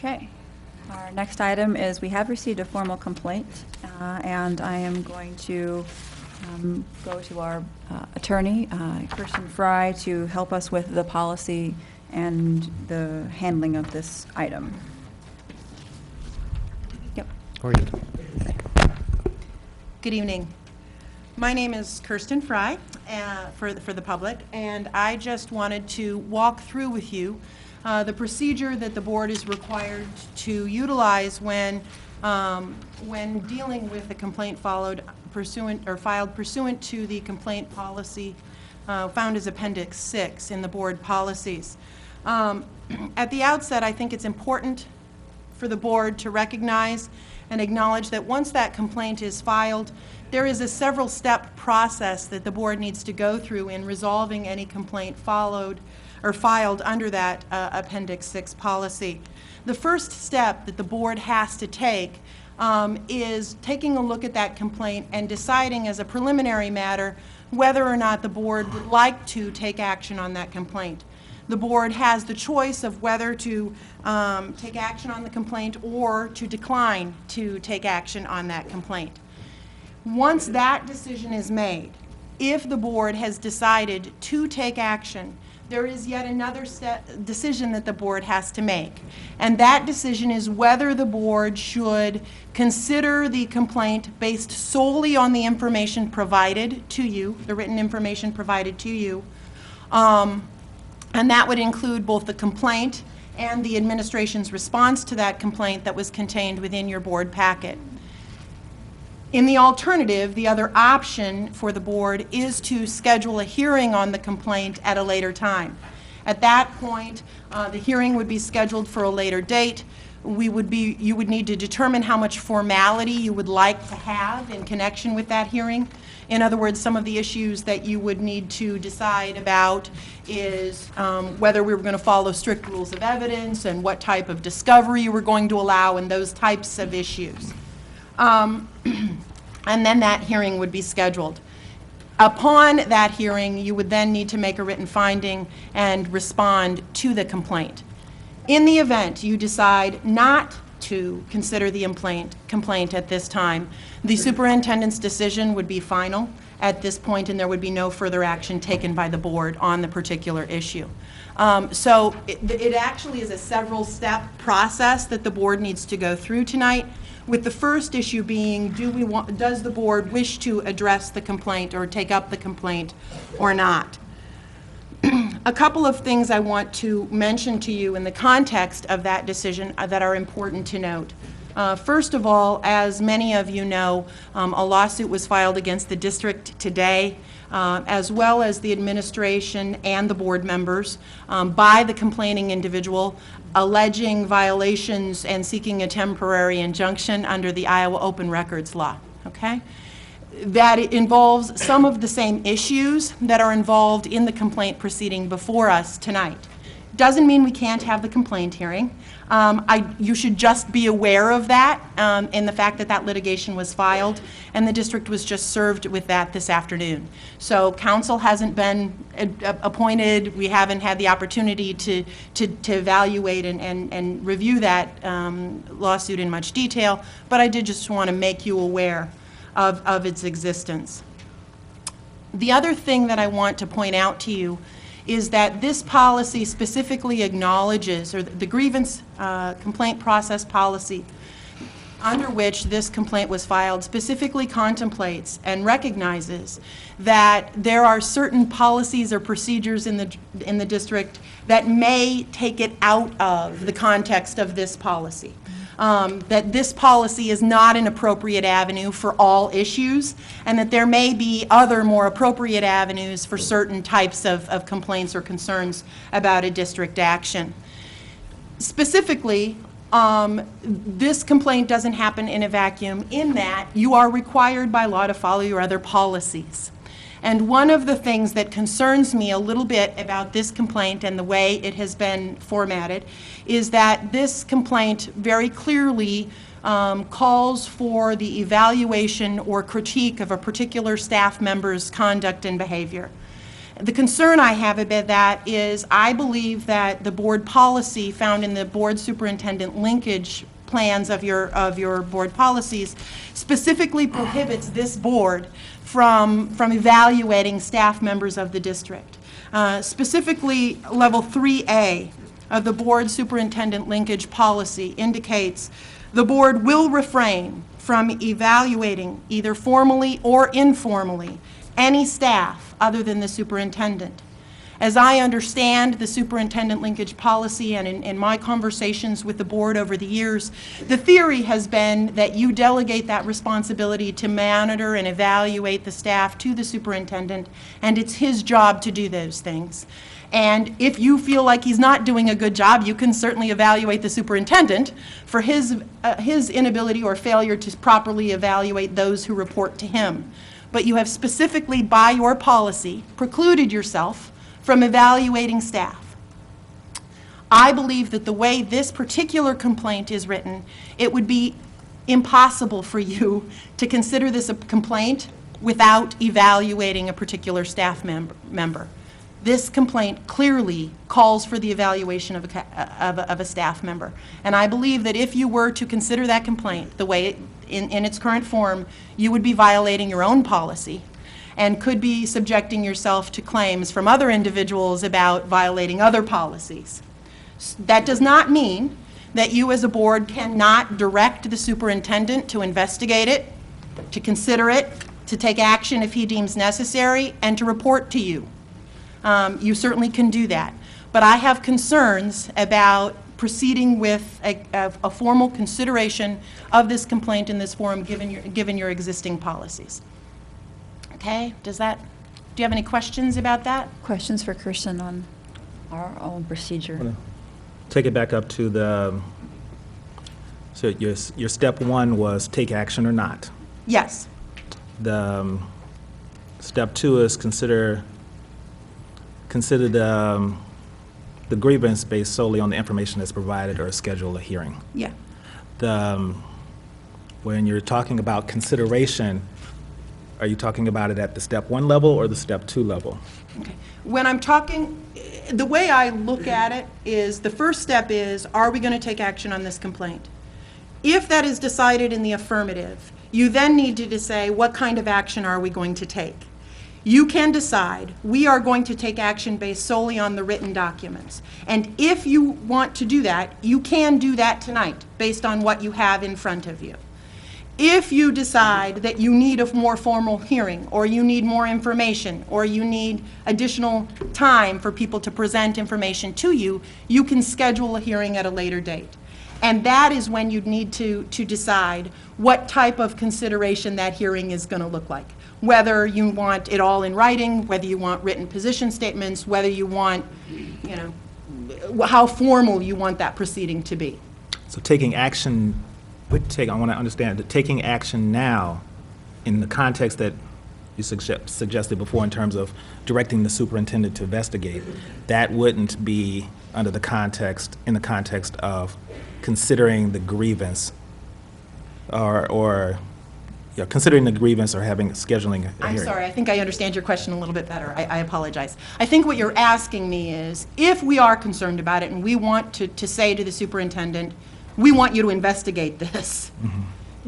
Okay. Our next item is we have received a formal complaint, and I am going to go to our attorney, Kirsten Frey, to help us with the policy and the handling of this item. Yep. Good evening. My name is Kirsten Frey, for the public, and I just wanted to walk through with you the procedure that the board is required to utilize when dealing with a complaint filed pursuant to the complaint policy found as Appendix 6 in the board policies. At the outset, I think it's important for the board to recognize and acknowledge that once that complaint is filed, there is a several-step process that the board needs to go through in resolving any complaint filed under that Appendix 6 policy. The first step that the board has to take is taking a look at that complaint and deciding as a preliminary matter whether or not the board would like to take action on that complaint. The board has the choice of whether to take action on the complaint or to decline to take action on that complaint. Once that decision is made, if the board has decided to take action, there is yet another decision that the board has to make. And that decision is whether the board should consider the complaint based solely on the information provided to you, the written information provided to you, and that would include both the complaint and the administration's response to that complaint that was contained within your board packet. In the alternative, the other option for the board is to schedule a hearing on the complaint at a later time. At that point, the hearing would be scheduled for a later date. You would need to determine how much formality you would like to have in connection with that hearing. In other words, some of the issues that you would need to decide about is whether we were going to follow strict rules of evidence and what type of discovery you were going to allow and those types of issues. And then that hearing would be scheduled. Upon that hearing, you would then need to make a written finding and respond to the complaint. In the event you decide not to consider the complaint at this time, the superintendent's decision would be final at this point, and there would be no further action taken by the board on the particular issue. So it actually is a several-step process that the board needs to go through tonight, with the first issue being, does the board wish to address the complaint or take up the complaint or not? A couple of things I want to mention to you in the context of that decision that are important to note. First of all, as many of you know, a lawsuit was filed against the district today, as well as the administration and the board members, by the complaining individual, alleging violations and seeking a temporary injunction under the Iowa Open Records Law. Okay? That involves some of the same issues that are involved in the complaint proceeding before us tonight. Doesn't mean we can't have the complaint hearing. You should just be aware of that in the fact that that litigation was filed, and the district was just served with that this afternoon. So counsel hasn't been appointed. We haven't had the opportunity to evaluate and review that lawsuit in much detail, but I did just want to make you aware of its existence. The other thing that I want to point out to you is that this policy specifically acknowledges, or the grievance complaint process policy under which this complaint was filed specifically contemplates and recognizes that there are certain policies or procedures in the district that may take it out of the context of this policy. That this policy is not an appropriate avenue for all issues, and that there may be other more appropriate avenues for certain types of complaints or concerns about a district action. Specifically, this complaint doesn't happen in a vacuum in that you are required by law to follow your other policies. And one of the things that concerns me a little bit about this complaint and the way it has been formatted is that this complaint very clearly calls for the evaluation or critique of a particular staff member's conduct and behavior. The concern I have about that is I believe that the board policy found in the board superintendent linkage plans of your board policies specifically prohibits this board from evaluating staff members of the district. Specifically, level 3A of the board superintendent linkage policy indicates the board will refrain from evaluating either formally or informally any staff other than the superintendent. As I understand the superintendent linkage policy, and in my conversations with the board over the years, the theory has been that you delegate that responsibility to monitor and evaluate the staff to the superintendent, and it's his job to do those things. And if you feel like he's not doing a good job, you can certainly evaluate the superintendent for his inability or failure to properly evaluate those who report to him. But you have specifically, by your policy, precluded yourself from evaluating staff. I believe that the way this particular complaint is written, it would be impossible for you to consider this a complaint without evaluating a particular staff member. This complaint clearly calls for the evaluation of a staff member. And I believe that if you were to consider that complaint the way in its current form, you would be violating your own policy and could be subjecting yourself to claims from other individuals about violating other policies. That does not mean that you as a board cannot direct the superintendent to investigate it, to consider it, to take action if he deems necessary, and to report to you. You certainly can do that. But I have concerns about proceeding with a formal consideration of this complaint in this forum given your existing policies. Okay, do you have any questions about that? Questions for Kirsten on our own procedure? Take it back up to the, so your step one was take action or not. Yes. The step two is consider the grievance based solely on the information that's provided or schedule a hearing. Yeah. When you're talking about consideration, are you talking about it at the step one level or the step two level? Okay. When I'm talking, the way I look at it is the first step is, are we going to take action on this complaint? If that is decided in the affirmative, you then need to say what kind of action are we going to take. You can decide we are going to take action based solely on the written documents. And if you want to do that, you can do that tonight based on what you have in front of you. If you decide that you need a more formal hearing, or you need more information, or you need additional time for people to present information to you, you can schedule a hearing at a later date. And that is when you need to decide what type of consideration that hearing is going to look like. Whether you want it all in writing, whether you want written position statements, whether you want, how formal you want that proceeding to be. So taking action, I want to understand that taking action now in the context that you suggested before in terms of directing the superintendent to investigate, that wouldn't be in the context of considering the grievance or considering the grievance or scheduling a hearing. I'm sorry, I think I understand your question a little bit better. I apologize. I think what you're asking me is, if we are concerned about it and we want to say to the superintendent, we want you to investigate this,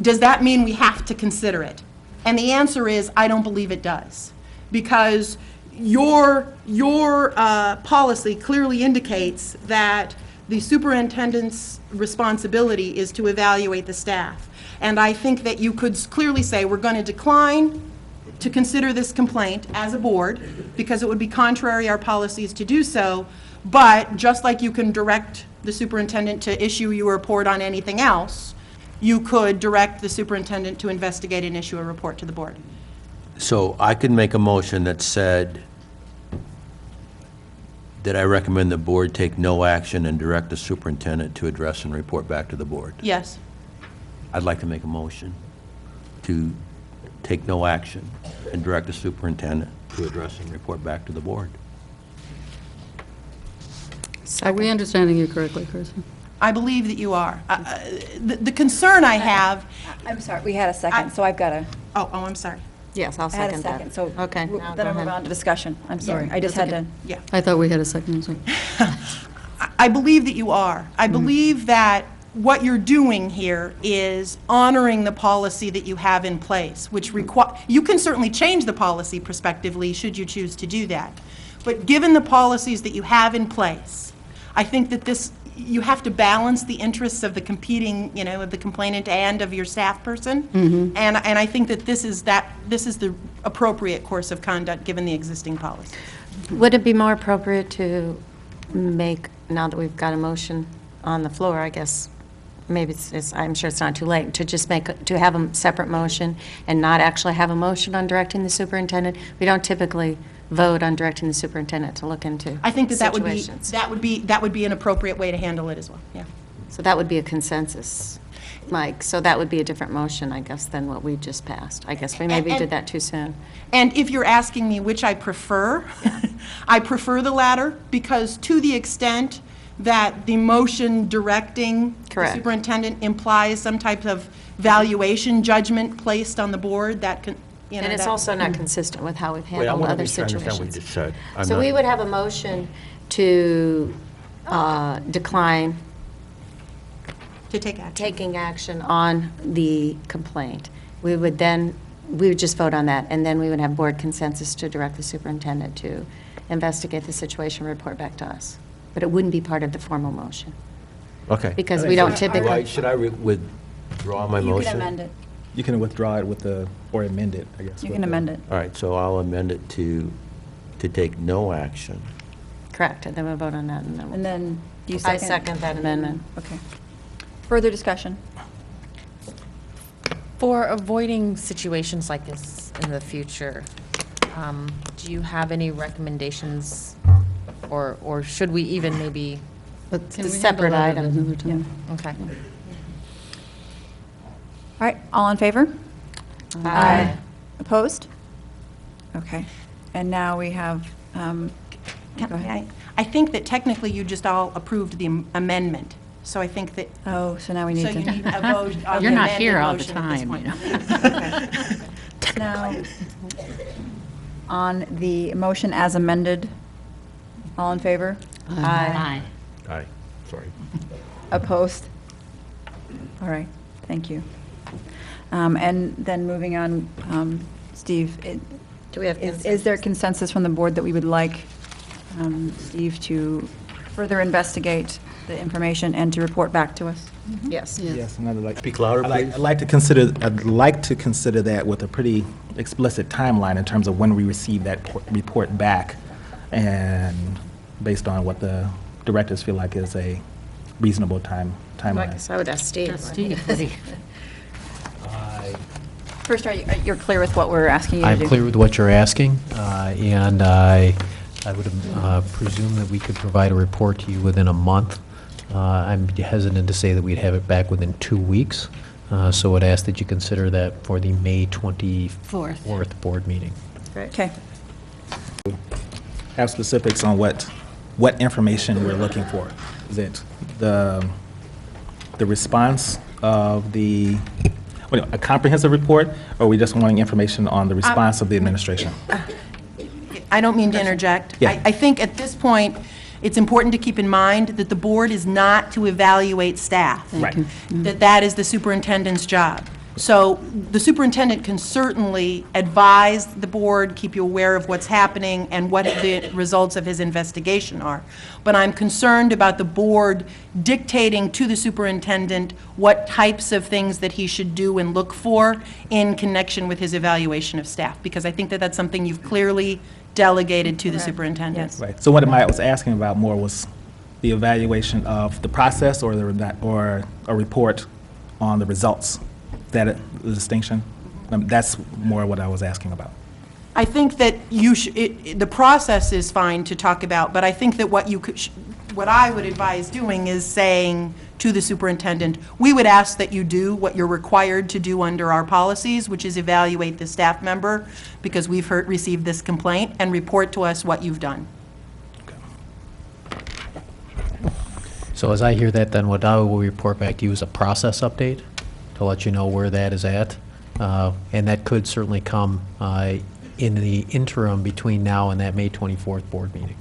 does that mean we have to consider it? And the answer is, I don't believe it does. Because your policy clearly indicates that the superintendent's responsibility is to evaluate the staff. And I think that you could clearly say, we're going to decline to consider this complaint as a board, because it would be contrary to our policies to do so, but just like you can direct the superintendent to issue you a report on anything else, you could direct the superintendent to investigate and issue a report to the board. So I could make a motion that said that I recommend the board take no action and direct the superintendent to address and report back to the board. Yes. I'd like to make a motion to take no action and direct the superintendent to address and report back to the board. Are we understanding you correctly, Kirsten? I believe that you are. The concern I have... I'm sorry, we had a second, so I've got to... Oh, I'm sorry. Yes, I'll I had a second second, that. so Okay, w- now then go I'll move ahead. on to discussion. I'm sorry, Yeah, I just had to. Yeah. I thought we had a second, so. I believe that you are. I believe that what you're doing here is honoring the policy that you have in place, which you can certainly change the policy prospectively, should you choose to do that. But given the policies that you have in place, I think that you have to balance the interests of the competing, of the complainant and of your staff person. And I think that this is the appropriate course of conduct, given the existing policy. Would it be more appropriate to make, now that we've got a motion on the floor, I guess, maybe I'm sure it's not too late, to just to have a separate motion and not actually have a motion on directing the superintendent? We don't typically vote on directing the superintendent to look into I think that situations. that would be an appropriate way to handle it as well, yeah. So that would be a consensus, Mike. So that would be a different motion, I guess, than what we just passed. I guess we maybe did that too soon. And if you're asking me which I prefer, I prefer the latter, because to the extent that the motion directing the Correct. superintendent implies some type of valuation judgment placed on the board, that can, And it's that- also not consistent with how we've Wait, I handled want to other make sure I understand what you situations. just said. I'm So not- we would have a motion to decline to take action. taking action on the complaint. We would just vote on that, and then we would have board consensus to direct the superintendent to investigate the situation, report back to us. But it wouldn't be part of the formal motion, Okay. because we don't typically. Should I withdraw my You motion? can amend it. You can withdraw it or amend it, I guess. You with can the- amend it. All right, so I'll amend it to take no action. Correct, and then we'll vote on that, and then. And then you I second? second that amendment. Okay. Further discussion? For avoiding situations like this in the future, do you have any recommendations, or should we even maybe, But can It's a we separate handle that at item. another time? okay. All right, all in favor? Aye. Opposed? Okay. And now we have, go ahead. I think that technically you just all approved the amendment, so I think that, Oh, so now we so need you to. need a vote on the You're not amended here all the motion at this time, point. Now, on the motion as amended, all in favor? Aye. Aye, sorry. Opposed? All right, thank you. And then moving on, Steve, Do we have is there consensus from the board that we would like Steve to further investigate the information and to report back to us? Yes. Yes, and I'd like. Speak louder, please. I'd like to consider that with a pretty explicit timeline in terms of when we receive that report back, and based on what the directors feel like is a reasonable I timeline. guess I would ask Steve. That's Steve. What do you- First, you're clear with what we're asking you to do? I'm clear with what you're asking, and I would presume that we could provide a report to you within a month. I'm hesitant to say that we'd have it back within 2 weeks, so I'd ask that you consider that for the May 24th board meeting. Okay. Have specifics on what information we're looking for. Is it the response of a comprehensive report, or are we just wanting information on the response of the administration? I don't mean to interject. Yeah. I think at this point, it's important to keep in mind that the board is not to evaluate staff. Right. That is the superintendent's job. So the superintendent can certainly advise the board, keep you aware of what's happening and what the results of his investigation are. But I'm concerned about the board dictating to the superintendent what types of things that he should do and look for in connection with his evaluation of staff, because I think that that's something you've clearly delegated to the superintendent. Yes. Right. So what I was asking about more was the evaluation of the process, or a report on the results. That the distinction? That's more what I was asking about. I think that the process is fine to talk about, but I think that what I would advise doing is saying to the superintendent, we would ask that you do what you're required to do under our policies, which is evaluate the staff member, because we've received this complaint, and report to us what you've done. So as I hear that, then what I will report back to you is a process update to let you know where that is at, And that could certainly come in the interim between now and that May 24th board meeting.